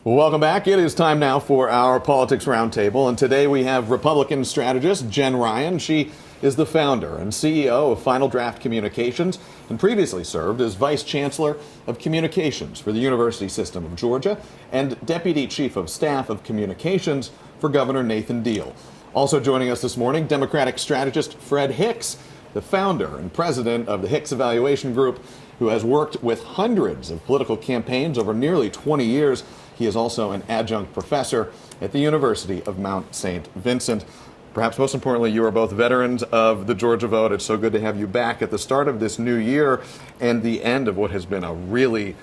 Well, welcome back. It is time now for our Politics Roundtable, and today we have Republican strategist Jen Ryan. She is the founder and CEO of Final Draft Communications and previously served as Vice Chancellor of Communications for the University System of Georgia and Deputy Chief of Staff of Communications for Governor Nathan Deal. Also joining us this morning, Democratic strategist Fred Hicks, the founder and president of the Hicks Evaluation Group, who has worked with hundreds of political campaigns over nearly 20 years. He is also an adjunct professor at the University of Mount St. Vincent. Perhaps most importantly, you are both veterans of the Georgia vote. It's so good to have you back at the start of this new year and the end of what has been a really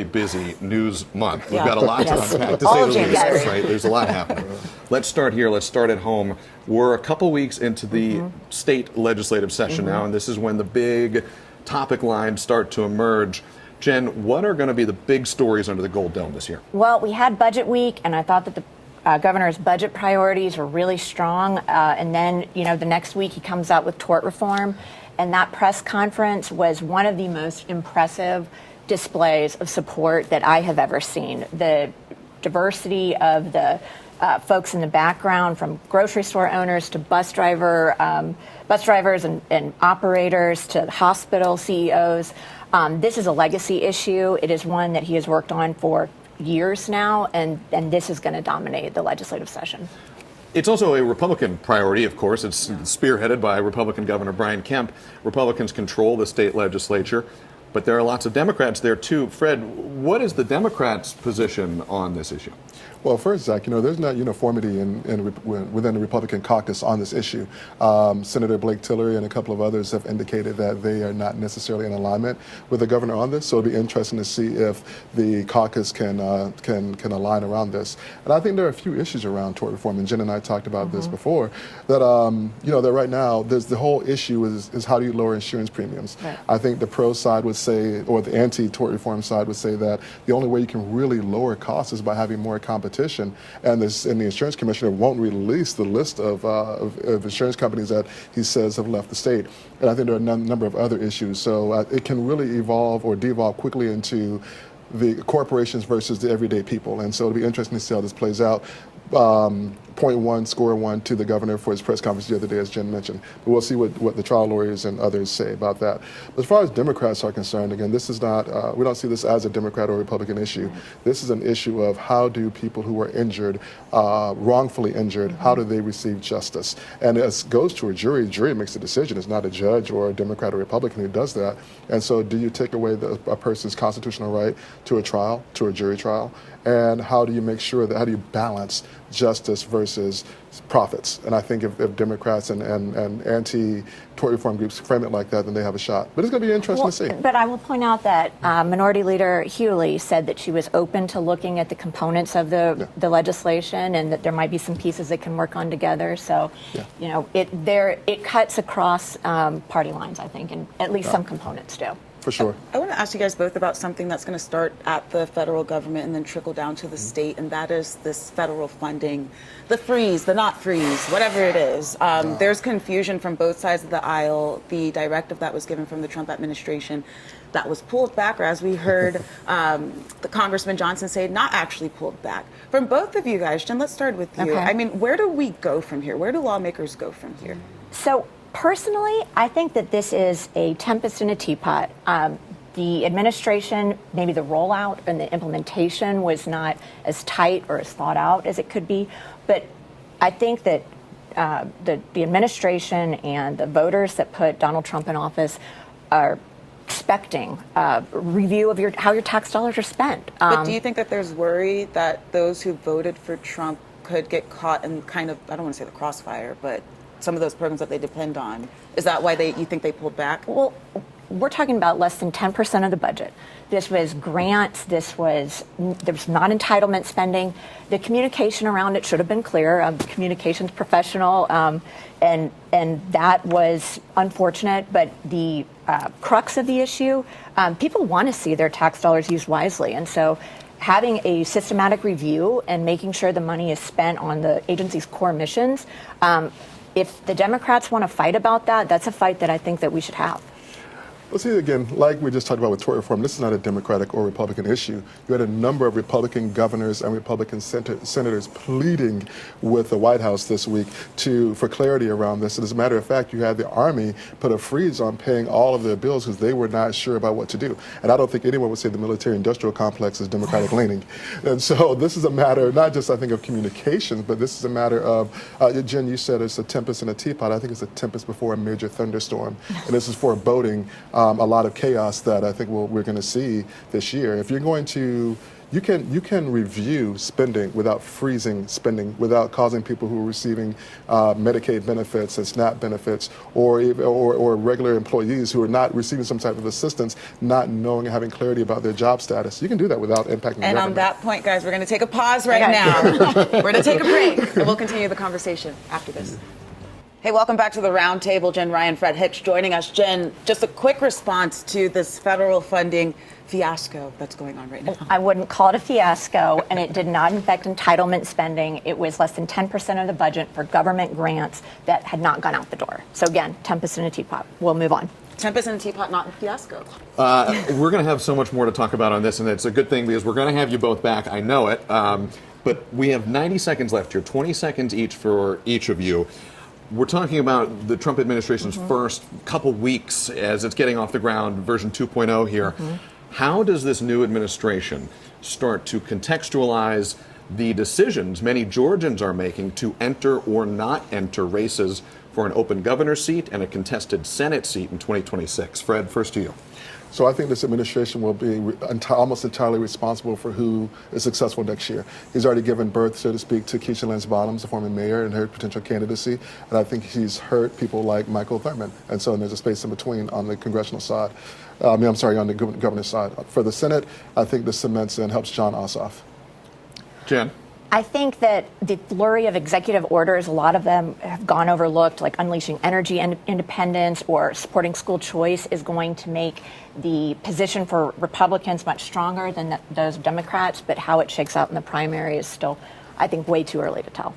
busy news month. We've got a lot to unpack, to say the least, right? There's a lot happening. Let's start here. Let's start at home. We're a couple weeks into the state legislative session now, and this is when the big topic lines start to emerge. Jen, what are going to be the big stories under the Gold Dome this year? Well, we had budget week, and I thought that the governor's budget priorities were really strong. And then, the next week he comes out with tort reform. And that press conference was one of the most impressive displays of support that I have ever seen. The diversity of the folks in the background, from grocery store owners to bus drivers and operators to hospital CEOs. This is a legacy issue. It is one that he has worked on for years now, and this is going to dominate the legislative session. It's also a Republican priority, of course. It's spearheaded by Republican Governor Brian Kemp. Republicans control the state legislature, but there are lots of Democrats there too. Fred, what is the Democrats' position on this issue? Well, first, Zach, there's not uniformity within the Republican caucus on this issue. Senator Blake Tillery and a couple of others have indicated that they are not necessarily in alignment with the governor on this. So it'll be interesting to see if the caucus can align around this. And I think there are a few issues around tort reform, and Jen and I talked about this before. That that right now there's the whole issue is how do you lower insurance premiums? Right. I think the pro side would say, or the anti-tort reform side would say that the only way you can really lower costs is by having more competition. And the insurance commissioner won't release the list of insurance companies that he says have left the state. And I think there are a number of other issues. So it can really evolve or devolve quickly into the corporations versus the everyday people. And so it'll be interesting to see how this plays out. Score one to the governor for his press conference the other day, as Jen mentioned. But we'll see what the trial lawyers and others say about that. But as far as Democrats are concerned, again, this is not, we don't see this as a Democrat or Republican issue. This is an issue of how do people who are injured, wrongfully injured, how do they receive justice? And it goes to a jury. The jury makes the decision. It's not a judge or a Democrat or Republican who does that. And so do you take away a person's constitutional right to a trial, to a jury trial? And how do you make sure that, how do you balance justice versus profits? And I think if Democrats and anti-tort reform groups frame it like that, then they have a shot. But it's going to be interesting to see. But I will point out that Minority Leader Hewley said that she was open to looking at the components of the legislation, and that there might be some pieces that can work on together. So, it cuts across party lines, I think, and at least some components do. For sure. I want to ask you guys both about something that's going to start at the federal government and then trickle down to the state, and that is this federal funding, the freeze, the not freeze, whatever it is. There's confusion from both sides of the aisle. The directive that was given from the Trump administration that was pulled back, or as we heard the Congressman Johnson say, not actually pulled back. From both of you guys, Jen, let's start with you. Okay. I mean, where do we go from here? Where do lawmakers go from here? So, personally, I think that this is a tempest in a teapot. The administration, maybe the rollout and the implementation was not as tight or as thought out as it could be. But I think that the administration and the voters that put Donald Trump in office are expecting a review of how your tax dollars are spent. But do you think that there's worry that those who voted for Trump could get caught in kind of, I don't want to say the crossfire, but some of those programs that they depend on? Is that why you think they pulled back? Well, we're talking about less than 10% of the budget. This was grants. There was not entitlement spending. The communication around it should have been clear. Communications professional, and that was unfortunate. But the crux of the issue, people want to see their tax dollars used wisely, and so having a systematic review and making sure the money is spent on the agency's core missions. If the Democrats want to fight about that, that's a fight that I think that we should have. Well, see, again, like we just talked about with tort reform, this is not a Democratic or Republican issue. You had a number of Republican governors and Republican senators pleading with the White House this week for clarity around this. And as a matter of fact, you had the Army put a freeze on paying all of their bills because they were not sure about what to do. And I don't think anyone would say the military-industrial complex is Democratic leaning. And so this is a matter, not just, I think, of communications, but this is a matter of, Jen, you said it's a tempest in a teapot. I think it's a tempest before a major thunderstorm. And this is foreboding a lot of chaos that I think we're going to see this year. If you're going to, you can review spending without freezing spending, without causing people who are receiving Medicaid benefits and SNAP benefits, or regular employees who are not receiving some type of assistance, not knowing and having clarity about their job status. You can do that without impacting the government. And on that point, guys, we're going to take a pause right now. We're going to take a break, and we'll continue the conversation after this. Hey, welcome back to the roundtable. Jen Ryan, Fred Hicks joining us. Jen, just a quick response to this federal funding fiasco that's going on right now. I wouldn't call it a fiasco, and it did not affect entitlement spending. It was less than 10% of the budget for government grants that had not gone out the door. So again, tempest in a teapot. We'll move on. Tempest in a teapot, not a fiasco. We're going to have so much more to talk about on this, and it's a good thing because we're going to have you both back. I know it. But we have 90 seconds left here, 20 seconds each for each of you. We're talking about the Trump administration's first couple weeks as it's getting off the ground, version 2.0 here. How does this new administration start to contextualize the decisions many Georgians are making to enter or not enter races for an open governor's seat and a contested Senate seat in 2026? Fred, first to you. So I think this administration will be almost entirely responsible for who is successful next year. He's already given birth, so to speak, to Keisha Lance Bottoms, the former mayor, and her potential candidacy. And I think he's hurt people like Michael Thurmond. And so there's a space in between on the congressional side. On the governor's side. For the Senate, I think this cements and helps John Ossoff. Jen? I think that the flurry of executive orders, a lot of them have gone overlooked, like unleashing energy independence or supporting school choice, is going to make the position for Republicans much stronger than those Democrats. But how it shakes out in the primary is still, I think, way too early to tell.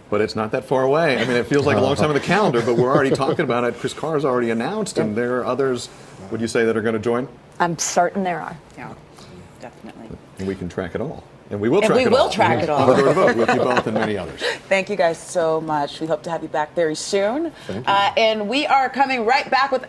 But it's not that far away. I mean, it feels like a long time on the calendar, but we're already talking about it. Chris Carr's already announced, and there are others, would you say, that are going to join? I'm certain there are. Yeah, definitely. And we can track it all. And we will track it all. And we will track it all. On the vote with you both and many others. Thank you guys so much. We hope to have you back very soon. Thank you. And we are coming right back with